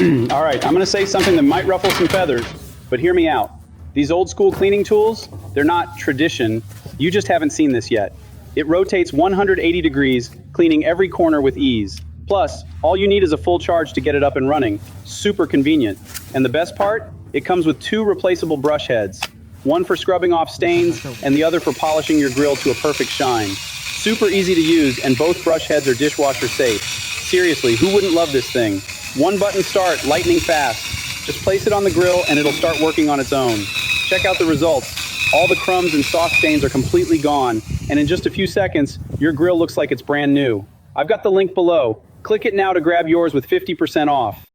All right, I'm gonna say something that might ruffle some feathers, but hear me out. These old school cleaning tools, they're not tradition. You just haven't seen this yet. It rotates 180 degrees, cleaning every corner with ease. Plus, all you need is a full charge to get it up and running. Super convenient. And the best part? It comes with 2 replaceable brush heads. One for scrubbing off stains, and the other for polishing your grill to a perfect shine. Super easy to use, and both brush heads are dishwasher safe. Seriously, who wouldn't love this thing? One button start, lightning fast. Just place it on the grill and it'll start working on its own. Check out the results. All the crumbs and sauce stains are completely gone, and in just a few seconds, your grill looks like it's brand new. I've got the link below. Click it now to grab yours with 50% off.